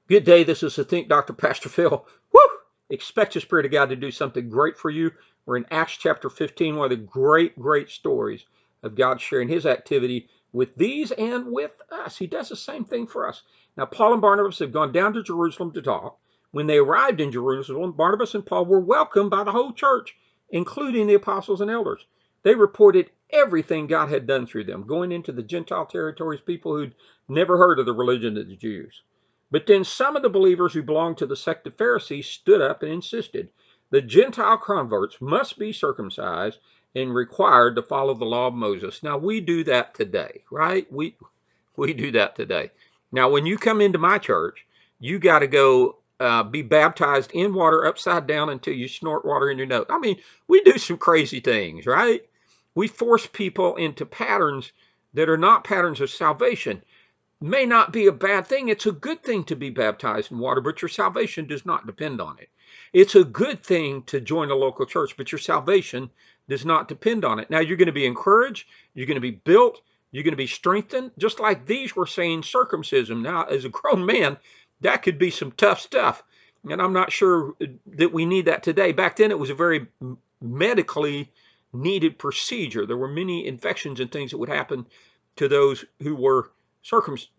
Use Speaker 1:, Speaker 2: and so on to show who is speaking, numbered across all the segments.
Speaker 1: Good day. This is the Think Dr. Pastor Phil. Woo! Expect the Spirit of God to do something great for you. We're in Acts chapter 15, one of the great stories of God sharing his activity with these and with us. He does the same thing for us. Now, Paul and Barnabas have gone down to Jerusalem to talk. When they arrived in Jerusalem, Barnabas and Paul were welcomed by the whole church, including the apostles and elders. They reported everything God had done through them, going into the Gentile territories, people who'd never heard of the religion of the Jews. But then some of the believers who belonged to the sect of Pharisees stood up and insisted the Gentile converts must be circumcised and required to follow the law of Moses. Now, we do that today, right? We do that today. Now, when you come into my church, you got to go be baptized in water upside down until you snort water in your nose. I mean, we do some crazy things, right? We force people into patterns that are not patterns of salvation. May not be a bad thing. It's a good thing to be baptized in water, but your salvation does not depend on it. It's a good thing to join a local church, but your salvation does not depend on it. Now, you're going to be encouraged. You're going to be built. You're going to be strengthened. Just like these were saying circumcision. Now, as a grown man, that could be some tough stuff. And I'm not sure that we need that today. Back then, it was a very medically needed procedure. There were many infections and things that would happen to those who were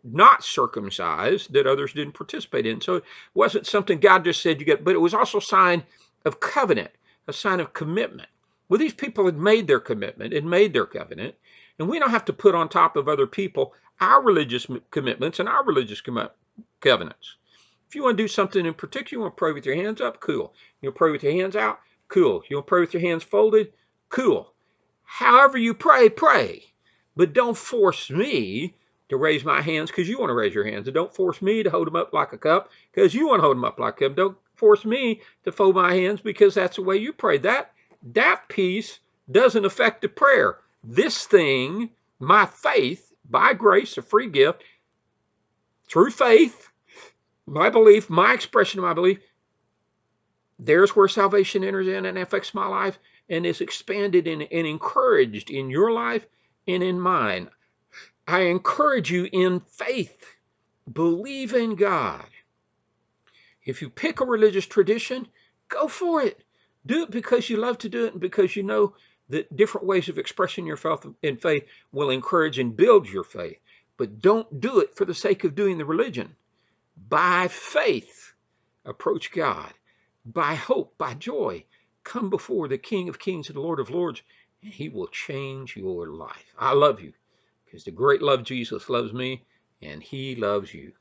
Speaker 1: not circumcised that others didn't participate in. So it wasn't something God just said you get, but it was also a sign of covenant, a sign of commitment. Well, these people had made their commitment and made their covenant, and we don't have to put on top of other people our religious commitments and our religious covenants. If you want to do something in particular, you want to pray with your hands up, cool. You want to pray with your hands out, cool. You want to pray with your hands folded, cool. However you pray, pray. But don't force me to raise my hands because you want to raise your hands. And don't force me to hold them up like a cup because you want to hold them up like a cup. Don't force me to fold my hands because that's the way you pray. That piece doesn't affect the prayer. This thing, my faith, by grace, a free gift, through faith, my belief, my expression of my belief, there's where salvation enters in and affects my life and is expanded and encouraged in your life and in mine. I encourage you in faith. Believe in God. If you pick a religious tradition, go for it. Do it because you love to do it and because you know that different ways of expressing your faith in faith will encourage and build your faith. But don't do it for the sake of doing the religion. By faith, approach God. By hope, by joy, come before the King of Kings and the Lord of Lords, and he will change your life. I love you because the great love Jesus loves me, and he loves you.